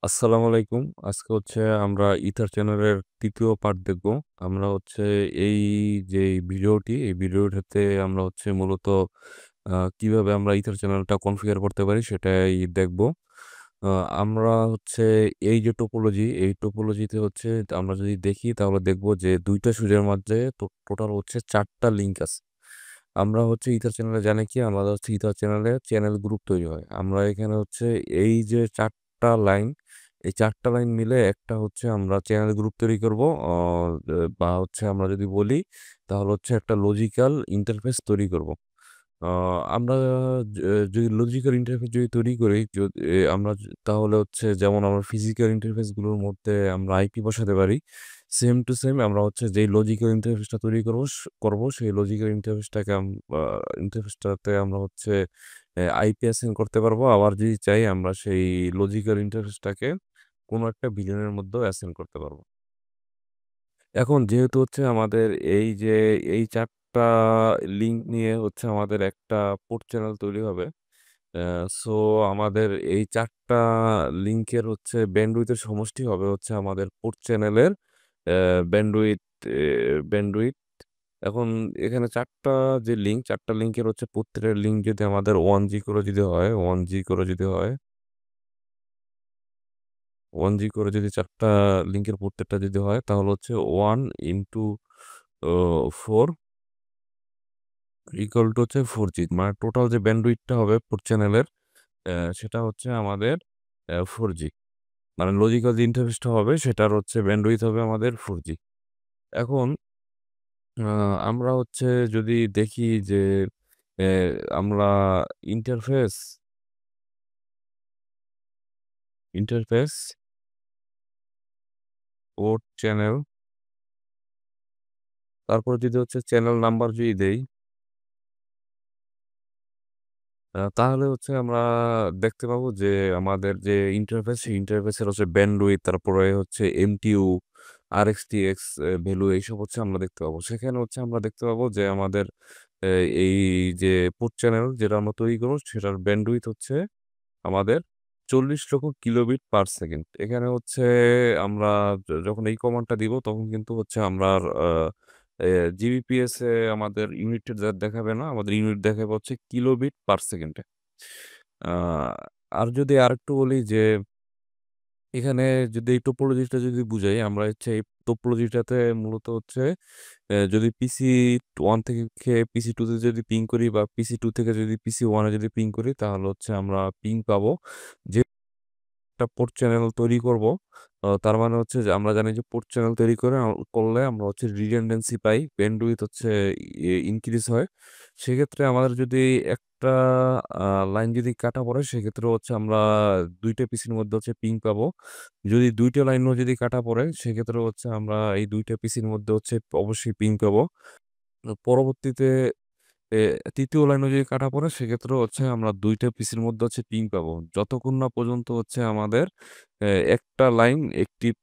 আসসালামু আলাইকুম। আজকে হচ্ছে আমরা ইথার চ্যানেলের ৩য় পার্ট দেখব। আমরা হচ্ছে এই যে ভিডিওটি, এই ভিডিওটাতে আমরা হচ্ছে মূলত কিভাবে আমরা ইথার চ্যানেলটা কনফিগার করতে পারি সেটাই দেখব। আ আমরা হচ্ছে এই যে টোপোলজি, এই টোপোলজিতে হচ্ছে আমরা যদি দেখি তাহলে দেখব যে ২ টা সুইচের মাঝে টোটাল হচ্ছে ৪ টা লিঙ্ক আছে। আমরা হচ্ছে ইথার চ্যানেলে জানি কি আমাদের হচ্ছে ইথার চ্যানেলে চ্যানেল গ্রুপ তৈরি হয়। আমরা এখানে হচ্ছে এই যে ৪ টা লাইন, এই ৪ টা লাইন মিলে একটা হচ্ছে আমরা চ্যানেল গ্রুপ তৈরি করব। বা হচ্ছে আমরা যদি বলি তাহলে হচ্ছে একটা লজিক্যাল ইন্টারফেস তৈরি করব। আ আমরা য যদি লজিক্যাল ইন্টারফেস যদি তৈরি করি আমরা তাহলে হচ্ছে যেমন আমরা ফিজিক্যাল ইন্টারফেস গুলোর মধ্যে আমরা আইপি বসাতে পারি। সেম টু সেম আমরা হচ্ছে যেই লজিক্যাল ইন্টারফেসটা তৈরি করব সেই লজিক্যাল ইন্টারফেসটাকে আ ইন্টারফেসটাতে আমরা হচ্ছে আইপি অ্যাসাইন করতে পারবো। আবার যদি চাই আমরা সেই লজিক্যাল ইন্টারফেসটাকে কোনো একটা ভিলেনের মধ্যেও অ্যাসাইন করতে পারবো। এখন যেহেতু হচ্ছে আমাদের এই যে এই ৪ টা লিঙ্ক নিয়ে হচ্ছে আমাদের একটা পোর্ট চ্যানেল তৈরি হবে। অ্যা সো আমাদের এই ৪ টা লিঙ্কের হচ্ছে ব্যান্ডউইথ এর সমষ্টি হবে হচ্ছে আমাদের পোর্ট চ্যানেলের অ্যা ব্যান্ডউইথ এ ব্যান্ডউইথ। এখন এখানে ৪ টা যে লিঙ্ক, ৪ টা লিঙ্কের হচ্ছে প্রত্যেকটা লিঙ্ক যদি আমাদের 1G করে যদি হয়, 1G করে যদি হয়, 1G করে যদি ৪ টা লিঙ্কের প্রত্যেকটা যদি হয় তাহলে হচ্ছে 1 ইনটু ও 4 ইকুয়াল টু হচ্ছে 4G মানে টোটাল যে ব্যান্ডউইথটা হবে পোর্ট চ্যানেলের সেটা হচ্ছে আমাদের 4G। মানে লজিক্যাল যে ইন্টারফেসটা হবে সেটার হচ্ছে ব্যান্ডউইথ হবে আমাদের 4G। এখন আ আমরা হচ্ছে যদি দেখি যে এ আমরা ইন্টারফেস, ইন্টারফেস, পোর্ট চ্যানেল, তারপরে যদি হচ্ছে চ্যানেল নাম্বার যদি দেই, তাহলে হচ্ছে আমরা দেখতে পাবো যে আমাদের যে ইন্টারফেস, সেই ইন্টারফেসের হচ্ছে ব্যান্ডউইথ, তারপরে হচ্ছে এমটিইউ, আরএক্সটিএক্স ভ্যালু এইসব হচ্ছে আমরা দেখতে পাবো। সেখানে হচ্ছে আমরা দেখতে পাবো যে আমাদের এ এই যে পোর্ট চ্যানেল যেটা আমরা তৈরি করব সেটার ব্যান্ডউইথ হচ্ছে আমাদের 40 লক্ষ কিলোবিট পার সেকেন্ড। এখানে হচ্ছে আমরা যখন এই কমান্ডটা দিব তখন কিন্তু হচ্ছে আমরা আ এ জিবিপিএস এ আমাদের ইউনিট দেখাবে না। আমাদের ইউনিট দেখাবে হচ্ছে কিলোবিট পার সেকেন্ডে। আ আর যদি আরেকটু বলি যে এখানে যদি এই টোপোলজিটা যদি বুঝাই, আমরা হচ্ছে এই টোপোলজিটাতে মূলত হচ্ছে যদি পিসি 1 থেকে পিসি 2 তে যদি পিং করি বা পিসি 2 থেকে যদি পিসি 1 এ যদি পিং করি তাহলে হচ্ছে আমরা পিং পাবো। যে একটা পোর্ট চ্যানেল তৈরি করব। তার মানে হচ্ছে যে আমরা জানি যে পোর্ট চ্যানেল তৈরি করলে আমরা হচ্ছে রিডান্ডেন্সি পাই। ব্যান্ডউইথ হচ্ছে ইনক্রিজ হয়। সেক্ষেত্রে আমাদের যদি একটা আ লাইন যদি কাটা পড়ে সেক্ষেত্রে হচ্ছে আমরা ২ টা পিসির মধ্যে হচ্ছে পিং পাবো। যদি ২ টা লাইনও যদি কাটা পড়ে সেক্ষেত্রে হচ্ছে আমরা এই ২ টা পিসির মধ্যে হচ্ছে অবশ্যই পিং পাবো। পরবর্তীতে এ ৩য় লাইনও যদি কাটা পড়ে সেক্ষেত্রেও হচ্ছে আমরা ২ টা পিসির মধ্যে হচ্ছে পিং পাবো। যতক্ষণ না পর্যন্ত হচ্ছে আমাদের একটা লাইন একটিভ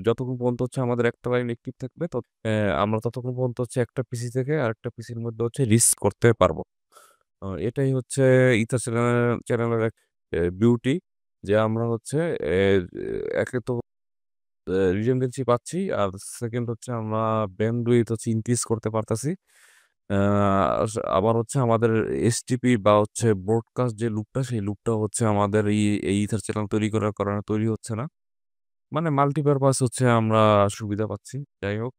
যতক্ষণ পর্যন্ত হচ্ছে আমাদের একটা লাইন একটিভ থাকবে আমরা ততক্ষণ পর্যন্ত হচ্ছে একটা পিসি থেকে আরেকটা পিসির মধ্যে হচ্ছে রিচ করতে পারবো। এটাই হচ্ছে ইথার চ্যানেলের এক বিউটি যে আমরা হচ্ছে এ একে তো রিডান্ডেন্সি পাচ্ছি। আর সেকেন্ড হচ্ছে আমরা ব্যান্ডউইথ হচ্ছে ইনক্রিজ করতে পারতেছি। আ আবার হচ্ছে আমাদের এসটিপি বা হচ্ছে ব্রডকাস্ট যে লুপটা, সেই লুপটা হচ্ছে আমাদের এই ইথার চ্যানেল তৈরি করার কারণে তৈরি হচ্ছে না। মানে মাল্টিপারপাস হচ্ছে আমরা সুবিধা পাচ্ছি। যাই হোক,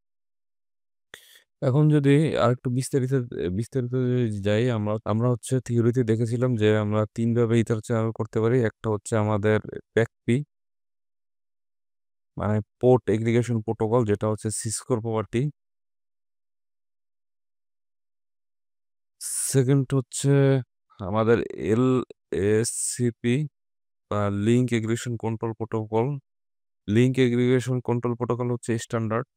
এখন যদি আরেকটু বিস্তারিত যদি যাই আমরা হচ্ছে থিওরিতে দেখেছিলাম যে আমরা ৩ ভাবে ইথার চ্যানেল করতে পারি। একটা হচ্ছে আমাদের PACP মানে পোর্ট এগ্রিগেশন প্রোটোকল যেটা হচ্ছে সিসকোর প্রপার্টি। সেকেন্ড হচ্ছে আমাদের LSCP বা link aggregation control protocol. Link aggregation control protocol হচ্ছে স্ট্যান্ডার্ড।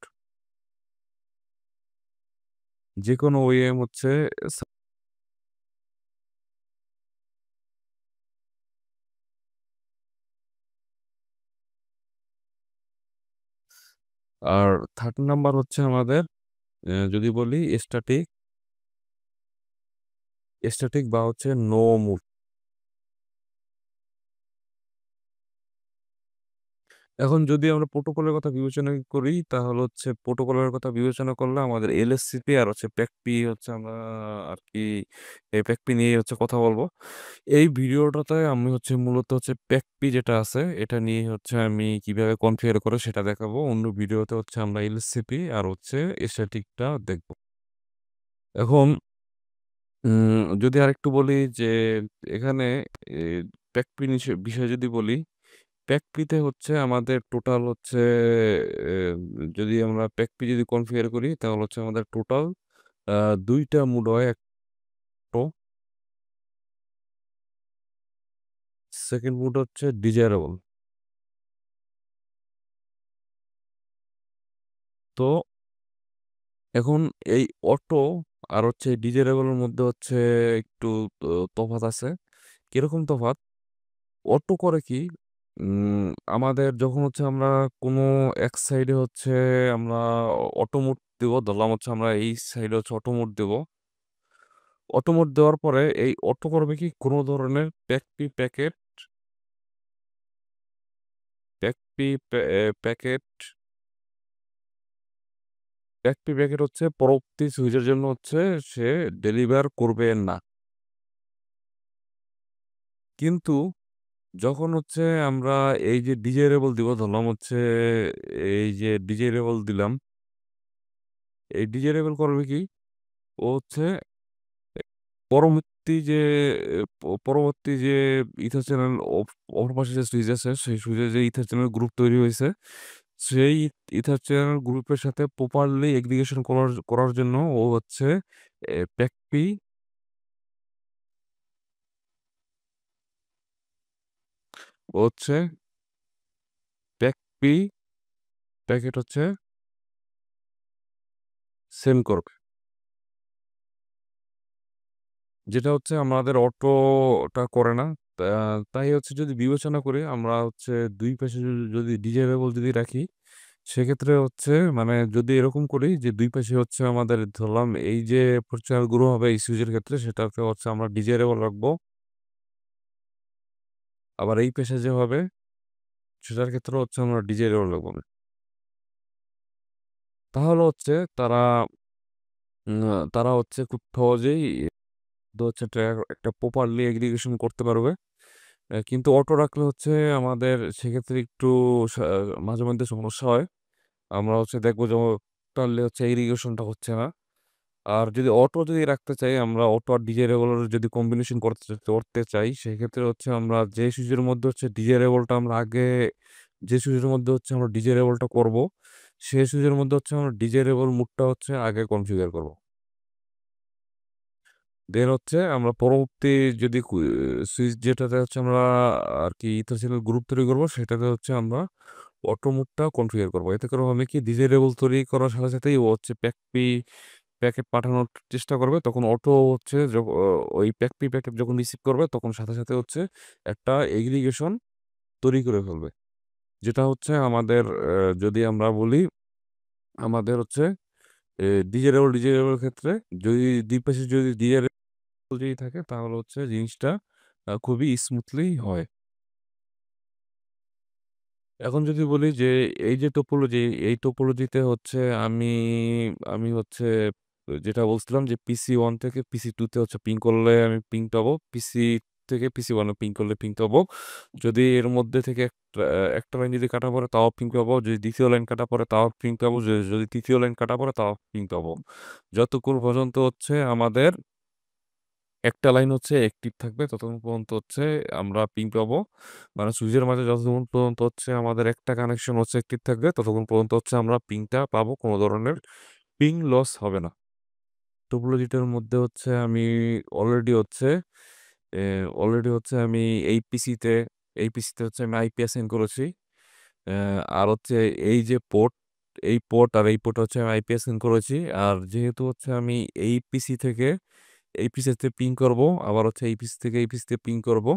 যেকোনো OEM হচ্ছে সা আর 3rd নাম্বার হচ্ছে আমাদের যদি বলি স্ট্যাটিক বা হচ্ছে নো মুভ। এখন যদি আমরা প্রোটোকলের কথা বিবেচনা করি তাহলে হচ্ছে প্রোটোকলের কথা বিবেচনা করলে আমাদের এলএসসিপি আর হচ্ছে প্যাকপি হচ্ছে আমরা আর কি এই প্যাকপি নিয়ে হচ্ছে কথা বলবো। এই ভিডিওটাতে আমি হচ্ছে মূলত হচ্ছে প্যাকপি যেটা আছে এটা নিয়ে হচ্ছে আমি কিভাবে কনফিগার করে সেটা দেখাবো। অন্য ভিডিওতে হচ্ছে আমরা এলএসসিপি আর হচ্ছে স্ট্যাটিকটা দেখবো। এখন যদি আরেকটু বলি যে এখানে এ প্যাকপি বিষয়ে যদি বলি, প্যাকপিতে হচ্ছে আমাদের টোটাল হচ্ছে এ যদি আমরা প্যাকপি যদি কনফিগার করি তাহলে হচ্ছে আমাদের টোটাল আ ২ টা মুড হয় একটো। সেকেন্ড মুড হচ্ছে ডিজায়ারেবল। তো এখন এই অটো আর হচ্ছে ডিজায়ারেবল এর মধ্যে হচ্ছে একটু তফাৎ আছে। কিরকম তফাৎ? অটো করে কি? উম আমাদের যখন হচ্ছে আমরা কোনো এক সাইডে হচ্ছে আমরা অটো মোড দিব, ধরলাম হচ্ছে আমরা এই সাইডে হচ্ছে অটো মোড দিব। অটো মোড দেওয়ার পরে এই অটো করবে কি? কোনো ধরনের প্যাকপি প্যা এ প্যাকেট প্যাকেট হচ্ছে পরবর্তী সুইচের জন্য হচ্ছে সে ডেলিভার করবে না। কিন্তু যখন হচ্ছে আমরা এই যে ডিজায়ারেবল দিব, ধরলাম হচ্ছে এই যে ডিজায়ারেবল দিলাম, এই ডিজায়ারেবল করবে কি? ও হচ্ছে পরবর্তী যে পরবর্তী যে ইথা চ্যানেল অপর পাশে যে সুইচ আছে, সেই সুইচে যে ইথা চ্যানেল গ্রুপ তৈরি হইছে, সেই ইথা চ্যানেল গ্রুপের সাথে প্রপারলি এগ্রিগেশন করার জন্য ও হচ্ছে প্যাকপি ও হচ্ছে প্যাকপি প্যাকেট হচ্ছে সেন্ড করবে। যেটা হচ্ছে আমাদের অটোটা করে না। তা তাই হচ্ছে যদি বিবেচনা করি আমরা হচ্ছে ২ পাশে যদি ডিজেবল যদি রাখি, সেক্ষেত্রে হচ্ছে মানে যদি এরকম করি যে ২ পাশে হচ্ছে আমাদের ধরলাম এই যে প্রচার গ্রো হবে এই সুইচের ক্ষেত্রে সেটাকে হচ্ছে আমরা ডিজেবল রাখবো। আবার এই পাশে যে হবে সেটার ক্ষেত্রে হচ্ছে আমরা ডিজেবল রাখবো। তাহলে হচ্ছে উম তারা হচ্ছে খুব সহজেই হচ্ছে একটা প্রপারলি এগ্রিগেশন করতে পারবে। কিন্তু অটো রাখলে হচ্ছে আমাদের সেক্ষেত্রে একটু সা মাঝে মধ্যে সমস্যা হয়। আমরা হচ্ছে দেখবো যে টানলে হচ্ছে ইরিগেশনটা হচ্ছে না। আর যদি অটো যদি রাখতে চাই আমরা অটো আর ডিজেরেবল যদি কম্বিনেশন করতে চাই সেক্ষেত্রে হচ্ছে আমরা যে সুইচের মধ্যে হচ্ছে ডিজেরেবলটা আমরা আগে যে সুইচের মধ্যে হচ্ছে আমরা ডিজেরেবলটা করব, সেই সুইচের মধ্যে হচ্ছে আমরা ডিজেরেবল মোডটা হচ্ছে আগে কনফিগার করব। দেন হচ্ছে আমরা পরবর্তী যদি সুইচ যেটাতে হচ্ছে আমরা আরকি ইথোসিনের গ্রুপ তৈরি করব সেটাতে হচ্ছে আমরা অটো মোডটা কনফিগার করব। এতে করে হবে কি ডিজেবল তৈরি করার সাথে সাথেই ও হচ্ছে প্যাকেট পাঠানোর চেষ্টা করবে। তখন অটো হচ্ছে ওই প্যাকেট যখন রিসিভ করবে তখন সাথে সাথে হচ্ছে একটা এগ্রিগেশন তৈরি করে ফেলবে। যেটা হচ্ছে আমাদের যদি আমরা বলি আমাদের হচ্ছে ডিজেবল ক্ষেত্রে যদি ২ পাশে যদি যদি থাকে তাহলে হচ্ছে জিনিসটা খুবই স্মুথলি হয়। এখন যদি বলি যে এই যে টোপোলজি, এই টোপোলজিতে হচ্ছে আমি আমি হচ্ছে যেটা বলছিলাম যে পিসি 1 থেকে পিসি 2 তে হচ্ছে পিং করলে আমি পিং পাবো। পিসি থেকে পিসি 1 এ পিং করলে পিং পাবো। যদি এর মধ্যে থেকে একটা লাইন যদি কাটা পড়ে তাও পিং পাবো। যদি ২য় লাইন কাটা পড়ে তাও পিং পাবো। যদি ৩য় লাইন কাটা পড়ে তাও পিং পাবো। যতক্ষণ পর্যন্ত হচ্ছে আমাদের একটা লাইন হচ্ছে অ্যাক্টিভ থাকবে ততক্ষণ পর্যন্ত হচ্ছে আমরা পিং পাবো। মানে সুইচের মাঝে যতক্ষণ পর্যন্ত হচ্ছে আমাদের একটা কানেকশন হচ্ছে অ্যাক্টিভ থাকবে ততক্ষণ পর্যন্ত হচ্ছে আমরা পিংটা পাবো। কোনো ধরনের পিং লস হবে না। টপোলজিটার মধ্যে হচ্ছে আমি অলরেডি হচ্ছে আমি এই পিসিতে হচ্ছে আমি আইপি অ্যাসাইন করেছি। আর হচ্ছে এই যে পোর্ট আর এই পোর্ট হচ্ছে আমি আইপি অ্যাসাইন করেছি। আর যেহেতু হচ্ছে আমি এই পিসি থেকে এই পিসিতে পিং করব, আবার হচ্ছে এই পিসি থেকে এই পিসিতে পিং করব।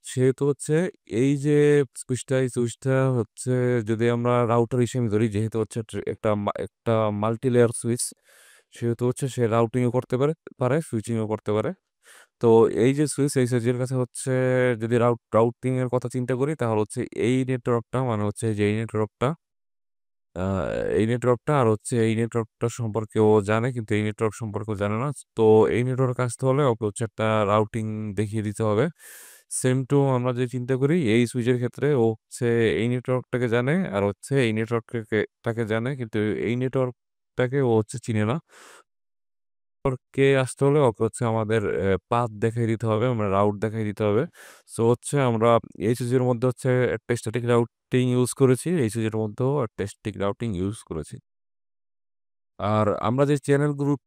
সেহেতু হচ্ছে এই সুইচটা হচ্ছে যদি আমরা রাউটার হিসেবে ধরি যেহেতু হচ্ছে একটা মাল্টি লেয়ার সুইচ সেহেতু হচ্ছে সে রাউটিংও করতে পারে সুইচিংও করতে পারে। তো এই যে সুইচ, এই সুইচের কাছে হচ্ছে যদি রাউটিং এর কথা চিন্তা করি তাহলে হচ্ছে এই নেটওয়ার্কটা মানে হচ্ছে যে আ এই নেটওয়ার্কটা আর হচ্ছে এই নেটওয়ার্কটা সম্পর্কে ও জানে কিন্তু এই নেটওয়ার্ক সম্পর্কে ও জানে না। তো এই নেটওয়ার্ক আসতে হলে ওকে হচ্ছে একটা রাউটিং দেখিয়ে দিতে হবে। সেম টু আমরা যে চিন্তা করি এই সুইচের ক্ষেত্রে ও হচ্ছে এই নেটওয়ার্কটাকে জানে আর হচ্ছে এই টাকে জানে কিন্তু এই নেটওয়ার্কটাকে ও হচ্ছে চিনে না। কে আসতে হলে ওকে হচ্ছে আমাদের পাথ দেখাই দিতে হবে, আমরা রাউট দেখাই দিতে হবে। সো হচ্ছে আমরা এইচএস এর মধ্যে হচ্ছে একটা স্ট্যাটিক রাউটিং ইউজ করেছি। এইচএস এর মধ্যেও একটা স্ট্যাটিক রাউটিং ইউজ করেছি। আর আমরা যে চ্যানেল গ্রুপ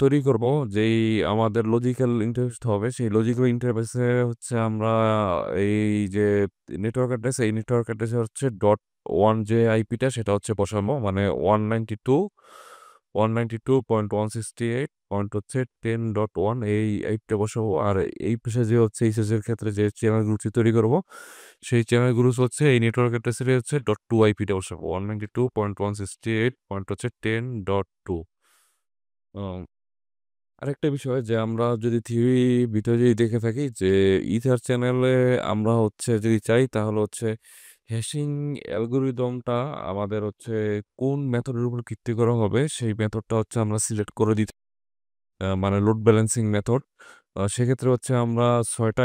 তৈরি করব, যেই আমাদের লজিক্যাল ইন্টারফেস হবে, সেই লজিক্যাল ইন্টারফেসে হচ্ছে আমরা এই যে নেটওয়ার্ক অ্যাড্রেস, এই নেটওয়ার্ক অ্যাড্রেসে হচ্ছে ডট 1 যে আইপিটা সেটা হচ্ছে বসাবো। মানে 192.168 হচ্ছে 10.1 এই আইপিটা বসাবো। আর এই পেশে যে হচ্ছে এইচএস এর ক্ষেত্রে যে চ্যানেল গ্রুপটি তৈরি করব, সেই চ্যানেল গ্রুপ হচ্ছে এই নেটওয়ার্ক অ্যাড্রেসের হচ্ছে .2 আইপিটা বসাবো। 192.168 হচ্ছে 10.2। আরেকটা বিষয় যে আমরা যদি থিওরি ভিতরে যদি দেখে থাকি যে ইথার চ্যানেলে আমরা হচ্ছে যদি চাই তাহলে হচ্ছে হ্যাশিং অ্যালগরিদমটা আমাদের হচ্ছে কোন মেথডের উপর ভিত্তি করা হবে সেই মেথডটা হচ্ছে আমরা সিলেক্ট করে দিতে, মানে লোড ব্যালেন্সিং মেথড। সেক্ষেত্রে হচ্ছে আমরা ৬টা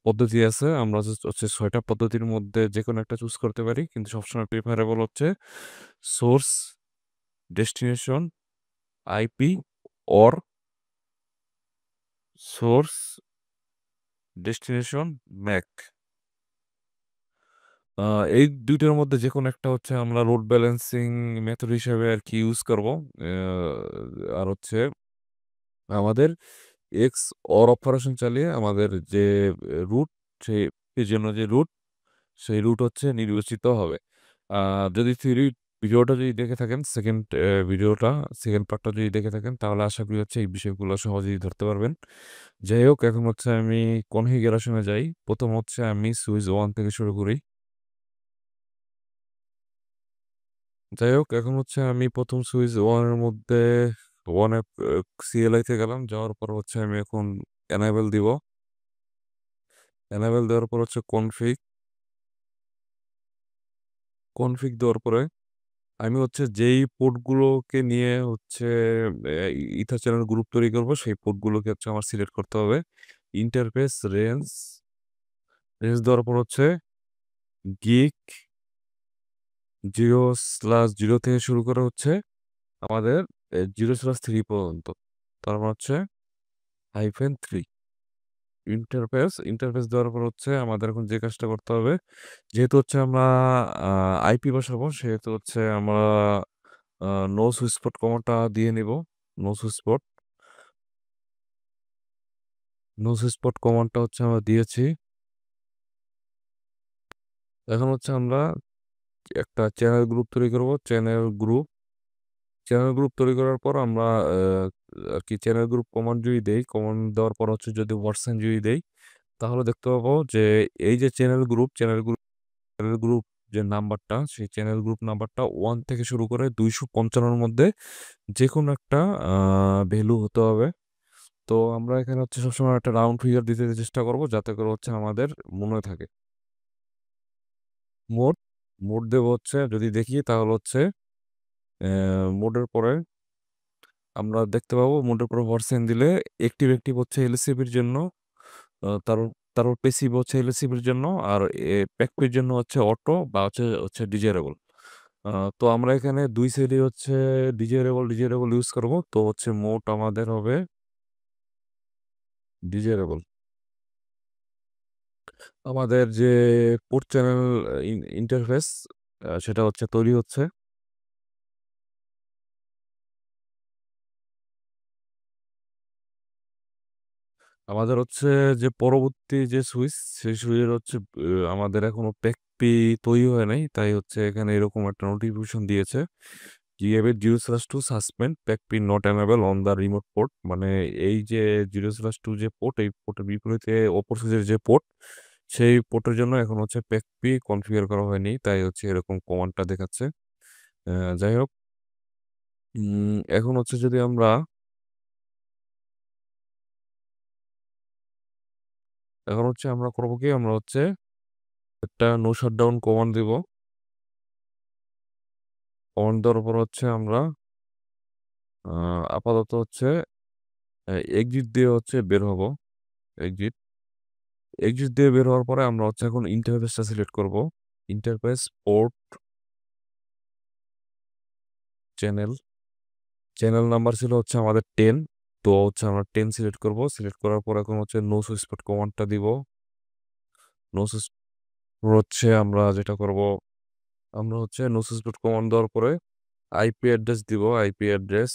পদ্ধতি আছে। আমরা হচ্ছে ৬টা পদ্ধতির মধ্যে যেকোনো একটা চুজ করতে পারি। কিন্তু সবসময় প্রিফারেবল হচ্ছে source, destination, IP or source, destination, MAC. আ এই ২ টার মধ্যে যেকোনো একটা হচ্ছে আমরা লোড ব্যালেন্সিং মেথড হিসেবে আরকি ইউজ করব। অ্যা আর হচ্ছে আমাদের এক্স অর অপারেশন চালিয়ে আমাদের যে রুট, সেই এর জন্য যে রুট, সেই রুট হচ্ছে নির্বাচিত হবে। আ যদি থিওরি ভিডিওটা যদি দেখে থাকেন, সেকেন্ড পার্টটা যদি দেখে থাকেন তাহলে আশা করি হচ্ছে এই বিষয়গুলো সহজেই ধরতে পারবেন। যাই হোক এখন হচ্ছে আমি কনফিগারেশন এ যাই। ১ম হচ্ছে আমি সুইচ 1 থেকে শুরু করি। যাই হোক এখন হচ্ছে আমি ১ম সুইচ 1 এর মধ্যে 1 এ CLI তে গেলাম। যাওয়ার পর হচ্ছে আমি এখন এনেবল দিব। এনেবল দেওয়ার পর হচ্ছে কনফিগ দেওয়ার পরে আমি হচ্ছে যেই পোর্টগুলোকে নিয়ে হচ্ছে এ ইথার চ্যানেল গ্রুপ তৈরি করব, সেই পোর্টগুলোকে হচ্ছে আমার সিলেক্ট করতে হবে। ইন্টারফেস রেঞ্জ দেওয়ার পর হচ্ছে গিগ 0/0 থেকে শুরু করে হচ্ছে আমাদের 0/3 পর্যন্ত। তারপর হচ্ছে -3 ইন্টারফেস দেওয়ার পর হচ্ছে আমাদের এখন যে কাজটা করতে হবে, যেহেতু হচ্ছে আমরা আ আইপি বসাবো সেহেতু হচ্ছে আমরা আ নো সুইচ স্পট কমান্ডটা দিয়ে নিব। No switch spot no switch spot কমান্ডটা হচ্ছে আমরা দিয়েছি। এখন হচ্ছে আমরা একটা চ্যানেল গ্রুপ তৈরি করব। চ্যানেল গ্রুপ তৈরি করার পর আমরা আরকি চ্যানেল গ্রুপ কমান্ড যদি দেই, কমান্ড দেওয়ার পর হচ্ছে যদি ভার্সন যদি দেই, তাহলে দেখতে পাবো যে এই যে চ্যানেল গ্রুপ যে নাম্বারটা, সেই চ্যানেল গ্রুপ নাম্বারটা 1 থেকে শুরু করে ২৫৫ এর মধ্যে যেকোনো একটা আ ভ্যালু হতে হবে। তো আমরা এখানে হচ্ছে সবসময় একটা রাউন্ড ফিগার দিতে চেষ্টা করব যাতে করে হচ্ছে আমাদের মনে থাকে। মোড, মোড দেব হচ্ছে যদি দেখি তাহলে হচ্ছে মোডের পরে আমরা দেখতে পাবো মোডের পরে ভার্সন দিলে অ্যাক্টিভ হচ্ছে এলসিবির জন্য। তারপর তারপর প্যাসিভ হচ্ছে এলসিবির জন্য। আর প্যাসিভের জন্য হচ্ছে অটো বা হচ্ছে ডিজারেবল। আ তো আমরা এখানে ২ সাইডেই হচ্ছে ডিজারেবল ইউজ করব। তো হচ্ছে মোড আমাদের হবে ডিজারেবল। আমাদের যে পোর্ট চ্যানেল ইন্টারফেস সেটা হচ্ছে তৈরি হচ্ছে। আমাদের হচ্ছে যে পরবর্তী যে সুইচ, সেই সুইচের হচ্ছে আমাদের এখনো PAC-P তৈরি হয় নাই। তাই হচ্ছে এখানে এরকম একটা নোটিফিকেশন দিয়েছে। Gabit 0/2 suspend PAC-P not enable on the remote port। মানে এই যে 0/2 যে পোর্ট, এই পোর্টের বিপরীতে অপর সুইচের যে পোর্ট, সেই পোর্টের জন্য এখন হচ্ছে PAC-P কনফিগার করা হয়নি। তাই হচ্ছে এরকম কমান্ডটা দেখাচ্ছে। যাই হোক, এখন হচ্ছে যদি আমরা এখন হচ্ছে আমরা করবো কি, আমরা হচ্ছে একটা নো শাটডাউন কমান্ড দিব। কমান্ড দেওয়ার পর হচ্ছে আমরা আপাতত হচ্ছে এক্সিট দিয়ে হচ্ছে বের হব। এক্সিট এক্সিট দিয়ে বের হওয়ার পরে আমরা হচ্ছে এখন ইন্টারফেসটা সিলেক্ট করব। Interface, port, channel. Channel number ছিল হচ্ছে আমাদের 10। তো হচ্ছে আমরা 10 সিলেক্ট করব। সিলেক্ট করার পর এখন হচ্ছে নো সুইচ স্পট কমান্ডটা দিব। নো সুইচ হচ্ছে আমরা যেটা করব, আমরা হচ্ছে নো সুইচ স্পট কমান্ড দেওয়ার পরে আইপি অ্যাড্রেস দিব। আইপি অ্যাড্রেস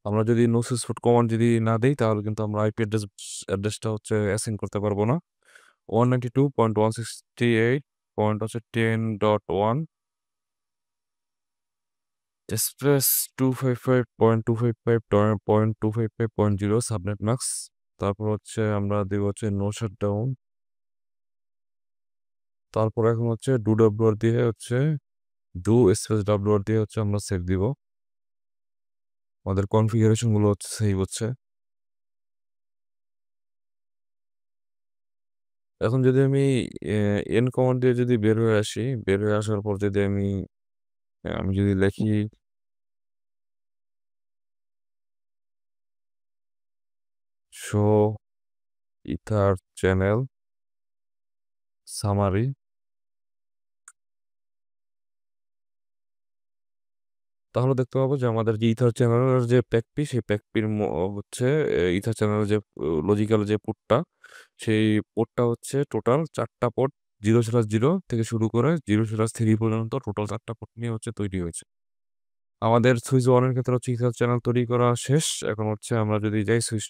আমরা যদি নো সুইচ স্পট কমান্ড যদি না দেই তাহলে কিন্তু আমরা আইপি অ্যাড্রেসটা হচ্ছে অ্যাসাইন করতে পারবো না। 192.168.10.1 এক্সপ্রেস 255.255.255.0 সাবনেট মাস্ক। তারপর হচ্ছে আমরা দিব হচ্ছে নো শাটডাউন। তারপর এখন হচ্ছে ডু ডাব্লিউআর দিয়ে হচ্ছে ডু স্পেস ডাব্লিউআর দিয়ে হচ্ছে আমরা সেভ দিব। আমাদের কনফিগারেশন গুলো হচ্ছে সেভ হচ্ছে। এখন যদি আমি এন কমান্ড দিয়ে যদি বের হয়ে আসি, বের হয়ে আসার পর যদি আমি আমি যদি লিখি শো ইথার চ্যানেল সামারি, তাহলে দেখতে পাবো যে আমাদের যে ইথার চ্যানেলের যে প্যাকপি, সেই প্যাকপির হচ্ছে ইথার চ্যানেলের যে লজিক্যাল যে পোর্টটা, সেই পোর্টটা হচ্ছে টোটাল 4টা পোর্ট, 0/0 থেকে শুরু করে 0/3 পর্যন্ত টোটাল 4টা পোর্ট নিয়ে হচ্ছে তৈরি হয়েছে। আমাদের সুইচ ওয়ানের ক্ষেত্রে হচ্ছে ইথার চ্যানেল তৈরি করা শেষ। এখন হচ্ছে আমরা যদি যাই সুইচ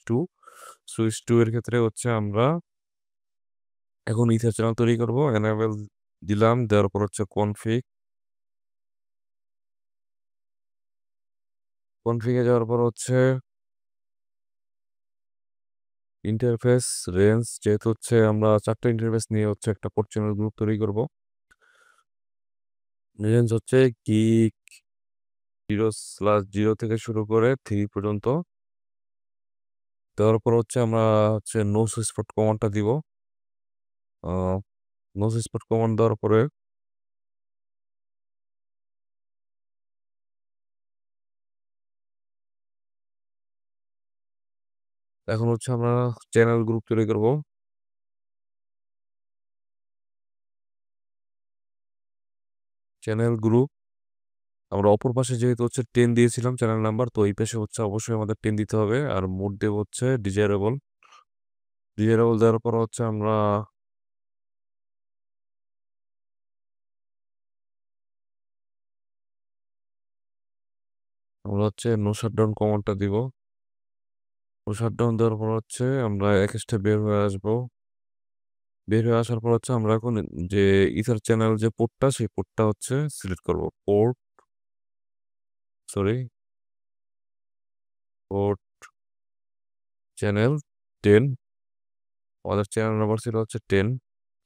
টু এর ক্ষেত্রে হচ্ছে আমরা এখন ইথার চ্যানেল তৈরি করবো। এনাবেল দিলাম, দেওয়ার পর হচ্ছে কনফিগে যাওয়ার পর হচ্ছে ইন্টারফেস রেঞ্জ, যেহেতু হচ্ছে আমরা 4টা ইন্টারফেস নিয়ে হচ্ছে একটা পোর্ট চ্যানেল গ্রুপ তৈরি করব। রেঞ্জ হচ্ছে গিগ 0/0 থেকে শুরু করে 3 পর্যন্ত। দেওয়ার পর হচ্ছে আমরা হচ্ছে নো সুইচ পোর্ট কমান্ডটা দিব। নো সুইচ পোর্ট কমান্ড দেওয়ার পরে এখন হচ্ছে আমরা চ্যানেল গ্রুপ তৈরি করব। চ্যানেল গ্রুপ আমরা অপর পাশে যেহেতু হচ্ছে 10 দিয়েছিলাম চ্যানেল নাম্বার, তো এই পাশে হচ্ছে অবশ্যই আমাদের 10 দিতে হবে। আর মোড দেব হচ্ছে ডিজায়ারেবল। ডিজায়ারেবল দেওয়ার পর হচ্ছে আমরা হচ্ছে নো শাটডাউন কমান্ডটা দিব। নো শাটডাউন দেওয়ার পর হচ্ছে আমরা এক স্টেপ বের হয়ে আসবো। বের হয়ে আসার পর হচ্ছে আমরা এখন যে ইথার চ্যানেল যে পোর্টটা, সেই পোর্টটা হচ্ছে সিলেক্ট করব। Sorry port channel 10। আমাদের চ্যানেল নাম্বার ছিল হচ্ছে 10।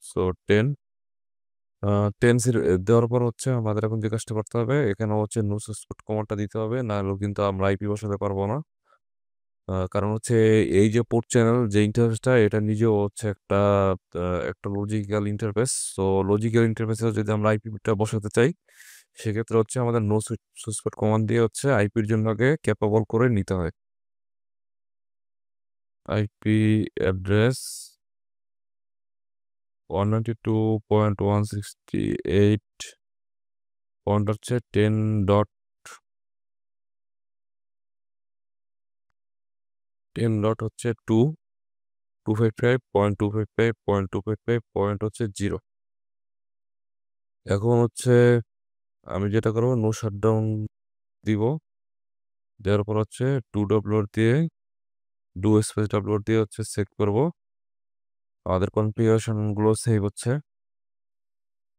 সো 10 10 দেওয়ার পর হচ্ছে আমাদের এখন যে কাজটা করতে হবে, এখানে হচ্ছে নো সাপোর্ট কমান্ডটা দিতে হবে, না হলেও কিন্তু আমরা আইপি বসাতে পারবো না। কারণ হচ্ছে এই যে পোর্ট চ্যানেল যে ইন্টারফেসটা, এটা নিজেও হচ্ছে একটা লজিক্যাল ইন্টারফেস। তো লজিক্যাল ইন্টারফেসে যদি আমরা আইপিটা বসাতে চাই, সেক্ষেত্রে হচ্ছে আমাদের নো সুইচ কমান্ড দিয়ে হচ্ছে আইপির জন্য আগে ক্যাপাবল করে নিতে হয়। আইপি অ্যাড্রেস 192.168 পয়েন্ট হচ্ছে 10 ডট হচ্ছে 255.255.255 হচ্ছে 0। এখন হচ্ছে আমি যেটা করবো, নো শাটডাউন দিব। দেওয়ার পর হচ্ছে ডু স্পেস ডাব্লিউআর দিয়ে হচ্ছে চেক করব। আমাদের কনফিগারেশন গুলো সেভ হচ্ছে।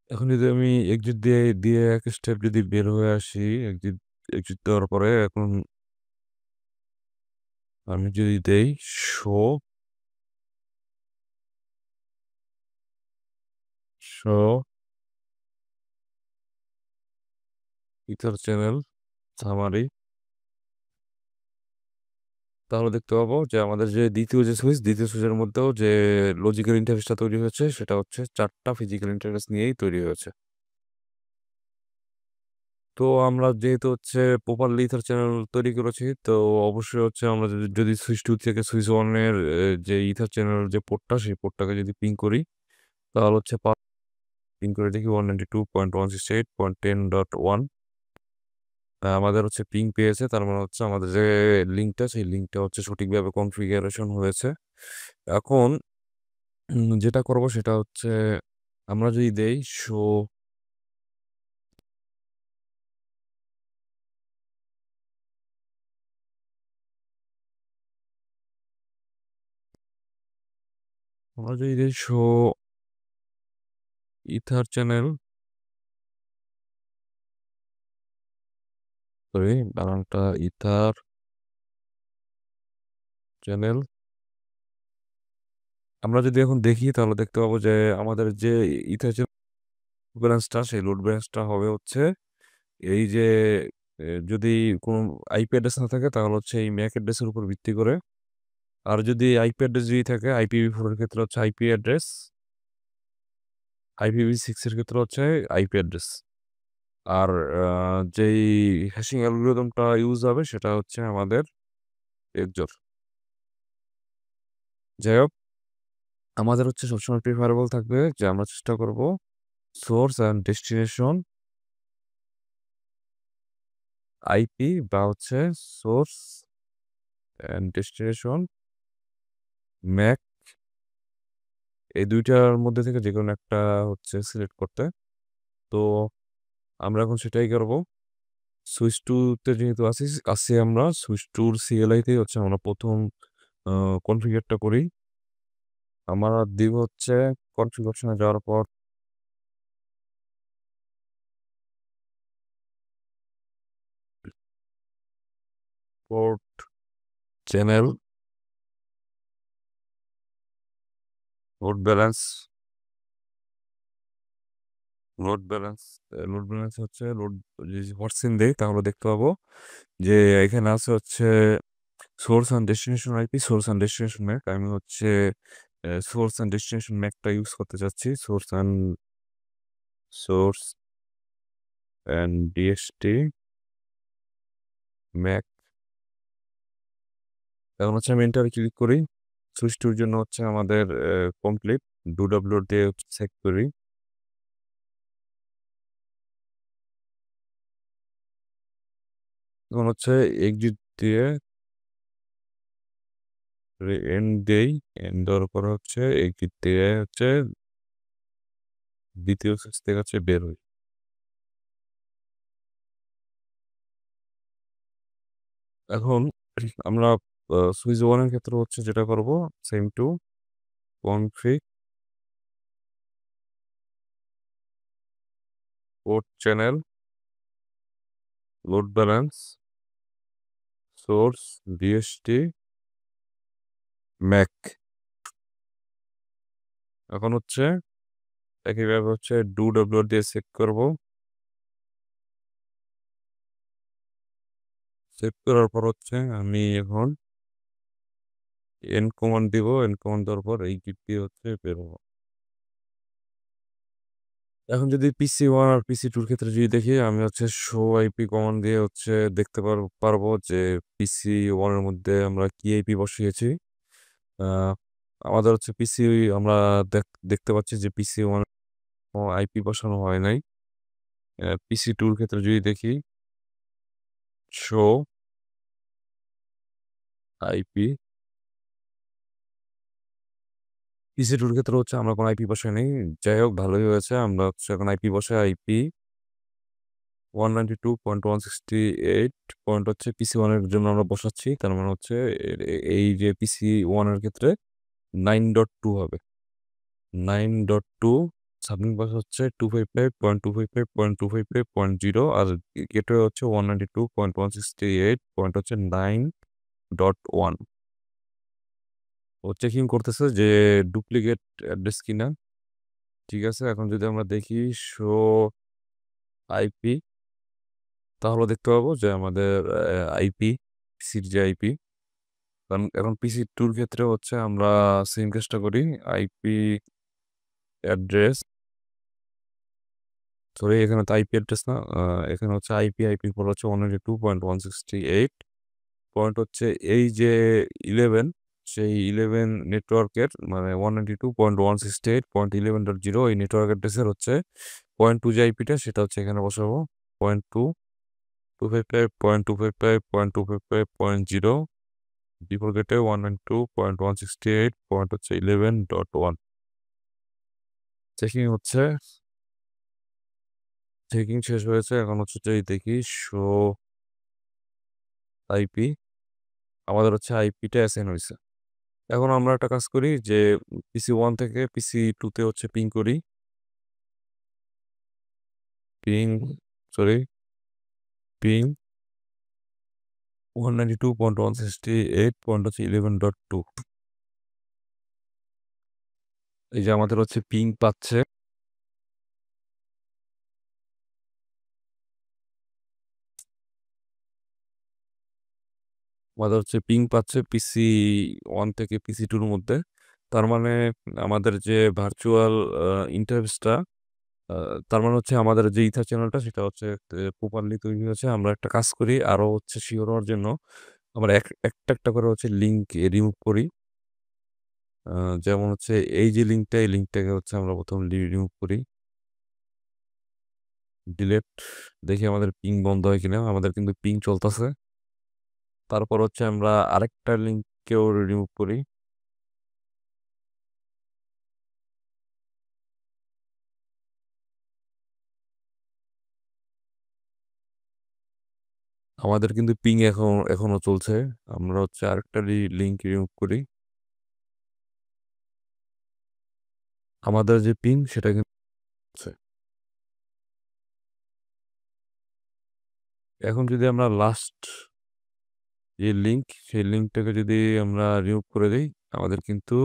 এখন যদি আমি এক্সিট দিয়ে দিয়ে এক স্টেপ যদি বের হয়ে আসি, এক্সিট এক্সিট দেওয়ার পরে এখন আমি যদি দেই show show ether channel summary, তাহলে দেখতে পাবো যে আমাদের যে দ্বিতীয় সুইচের মধ্যেও যে লজিক্যাল ইন্টারফেসটা তৈরি হয়েছে সেটা হচ্ছে 4টা ফিজিক্যাল ইন্টারফেস নিয়েই তৈরি হয়েছে। তো আমরা যেহেতু হচ্ছে প্রপারলি ইথার চ্যানেল তৈরি করেছি, তো অবশ্যই হচ্ছে আমরা যদি সুইচ 2 থেকে সুইচ 1 এর যে ইথার চ্যানেল যে পোর্টটা সেই পোর্টটাকে যদি পিং করি তাহলে হচ্ছে পিং করে দেখি 192.168.10.1 আমাদের হচ্ছে পিং পেয়েছে। তার মানে হচ্ছে আমাদের যে লিঙ্কটা সেই লিঙ্কটা হচ্ছে সঠিকভাবে কনফিগারেশন হয়েছে। এখন যেটা করব সেটা হচ্ছে আমরা যদি দেই শো আমরা যদি দেই শো ইথার চ্যানেল, সরি বানানটা ইথার চ্যানেল, আমরা যদি এখন দেখি তাহলে দেখতে পাবো যে আমাদের যে ইথার চ্যানেল ব্যালেন্সটা সেই লোড ব্যালেন্সটা হবে হচ্ছে এই যে যদি কোনো আইপি অ্যাড্রেস না থাকে তাহলে হচ্ছে এই ম্যাক অ্যাড্রেসের উপর ভিত্তি করে, আর যদি আইপি অ্যাড্রেস যদি থাকে IPv4 এর ক্ষেত্রে হচ্ছে আইপি অ্যাড্রেস, IPv6 এর ক্ষেত্রে হচ্ছে আইপি অ্যাড্রেস। আর যেই হ্যাশিং অ্যালগরিদমটা ইউজ হবে সেটা হচ্ছে আমাদের এক্সজর। যাই হোক, আমাদের হচ্ছে সবসময় প্রিফারেবল থাকবে যে আমরা চেষ্টা করব সোর্স অ্যান্ড ডেস্টিনেশন আইপি বা হচ্ছে সোর্স অ্যান্ড ডেস্টিনেশন ম্যাক, এই দুইটার মধ্যে থেকে যে কোনো একটা হচ্ছে সিলেক্ট করতে। তো আমরা এখন সেটাই করব। সুইচ টুতে যেহেতু আসি আমরা সুইচ টুর সিএলআইতেই হচ্ছে আমরা প্রথম কনফিগারটা করি। আমরা দিব হচ্ছে কনফিগারেশনে যাওয়ার পর port channel load balance, load balance load balance হচ্ছে লোড যদি হটসিন দেই তাহলে দেখতে পাবো যে এখানে আছে হচ্ছে source and destination IP, source and destination Mac. আমি হচ্ছে সোর্স অ্যান্ড ডেস্টিনেশন ম্যাকটা ইউজ করতে চাচ্ছি, সোর্স অ্যান্ড ডিএসটি ম্যাক। এখন হচ্ছে আমি এন্টার ক্লিক করি। সুইচ টুর জন্য হচ্ছে আমাদের কমপ্লিট ডব্লিউ দিয়ে চেক করি। এখন হচ্ছে এক্সিট দিয়ে এন্ড দেই, এন্ড দেওয়ার পর হচ্ছে এক্সিট দিয়ে হচ্ছে দ্বিতীয় সুইচ থেকে হচ্ছে বের হই। এখন আমরা সুইচ ওয়ানের ক্ষেত্রে হচ্ছে যেটা করব same to config port channel load balance source DST Mac. এখন হচ্ছে একইভাবে হচ্ছে ডব্লিউ দিয়ে চেক করব। চেক করার পর হচ্ছে আমি এখন এন কমান্ড দিব, এন কমান্ড দেওয়ার পর এই গিট দিয়ে হচ্ছে বেরোবো। এখন যদি পিসি ওয়ান আর পিসি টুর ক্ষেত্রে যদি দেখি আমি হচ্ছে শো আইপি কমান্ড দিয়ে হচ্ছে দেখতে পারবো যে পিসি ওয়ানের মধ্যে আমরা কি আইপি বসিয়েছি। আহ, আমাদের হচ্ছে আমরা দেখতে পাচ্ছি যে পিসি ওয়ান আইপি বসানো হয় নাই। পিসি টুর ক্ষেত্রে যদি দেখি শো আইপি, পিসি টুর ক্ষেত্রে হচ্ছে আমরা কোনো আইপি বসাই নেই। যাই হোক, ভালোই হয়েছে, আমরা হচ্ছে এখন আইপি বসে আইপি 192.168 হচ্ছে পিসি ওয়ানের জন্য আমরা বসাচ্ছি। তার মানে হচ্ছে এই যে পিসি ওয়ানের ক্ষেত্রে 9.2 হবে, 9.2। সাবমিট বাস হচ্ছে 255.255.255.0, আর গেটওয়ে হচ্ছে 192.168 হচ্ছে 9.1। ও চেকিং করতেছে যে ডুপ্লিকেট অ্যাড্রেস কিনা। ঠিক আছে, এখন যদি আমরা দেখি শো আইপি তাহলে দেখতে পাবো যে আমাদের আইপি, পিসির যে আইপি কারণ এখন পিসি 2 এর ক্ষেত্রে হচ্ছে আমরা সেম কাজটা করি। আইপি অ্যাড্রেস সরি এখানে তো আইপি অ্যাড্রেস না। এখানে হচ্ছে আইপি পোর্ট হচ্ছে 192.168 পয়েন্ট হচ্ছে এই যে 11 সেই 11 নেটওয়ার্কের মানে 192.168.11.0 এই নেটওয়ার্ক অ্যাড্রেসের হচ্ছে 0.2 যে আইপিটা সেটা হচ্ছে এখানে বসাবো। 0.2 255.255.255.0 বিফোর গেটে 192.168 পয়েন্ট হচ্ছে 11.1 চেকিং হচ্ছে চেকিং শেষ হয়েছে। এখন হচ্ছে যে দেখি শো আইপি আমাদের হচ্ছে আইপিটা অ্যাসাইন হয়েছে। এখন আমরা একটা কাজ করি যে পিসি 1 থেকে পিসি 2 তে হচ্ছে পিং করি। পিং সরি পিং 192.168 পয়েন্ট হচ্ছে 11.2 এই যে আমাদের হচ্ছে পিং পাচ্ছে। আমাদের হচ্ছে পিং পাচ্ছে পিসি 1 থেকে পিসি 2 এর মধ্যে। তার মানে আমাদের যে ভার্চুয়াল ইন্টারফেসটা তার মানে হচ্ছে আমাদের যে ইথার চ্যানেলটা সেটা হচ্ছে প্রপারলি তৈরি হয়েছে। আমরা একটা কাজ করি আরো হচ্ছে সিওর হওয়ার জন্য আমরা একটা করে হচ্ছে লিঙ্ক রিমুভ করি। যেমন হচ্ছে এই যে লিঙ্কটা এই লিঙ্কটাকে হচ্ছে আমরা প্রথম রিমুভ করি। ডিলেট দেখি আমাদের পিং বন্ধ হয় কিনা। আমাদের কিন্তু পিং চলতেছে। তারপর হচ্ছে আমরা আরেকটা লিঙ্ককেও রিমুভ করি। আমাদের কিন্তু পিং এখনো চলছে। আমরা হচ্ছে আরেকটা লিঙ্ক রিমুভ করি। আমাদের যে পিং সেটা কিন্তু চলছে। এখন যদি আমরা লাস্ট যে লিঙ্ক সেই লিঙ্কটাকে যদি আমরা রিমুভ করে দিই আমাদের কিন্তু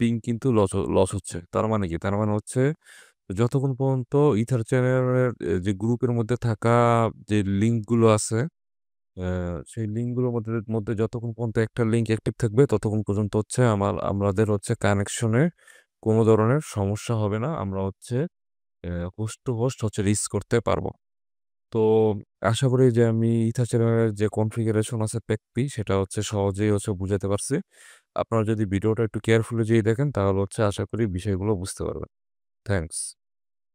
পিং কিন্তু লস হচ্ছে। তার মানে কি? তার মানে হচ্ছে যতক্ষণ পর্যন্ত ইথার চ্যানেলের যে গ্রুপের মধ্যে থাকা যে লিঙ্কগুলো আছে সেই লিঙ্কগুলোর মধ্যে যতক্ষণ পর্যন্ত একটা লিঙ্ক অ্যাক্টিভ থাকবে ততক্ষণ পর্যন্ত হচ্ছে আমাদের হচ্ছে কানেকশনে কোনো ধরনের সমস্যা হবে না। আমরা হচ্ছে হোস্ট টু হোস্ট হচ্ছে রিচ করতে পারবো। তো আশা করি যে আমি ইথা চ্যানেলের যে কনফিগারেশন আছে পেকপি সেটা হচ্ছে সহজেই হচ্ছে বুঝাতে পারছি। আপনারা যদি ভিডিওটা একটু কেয়ারফুলি যদি দেখেন তাহলে হচ্ছে আশা করি বিষয়গুলো বুঝতে পারবেন। থ্যাংকস।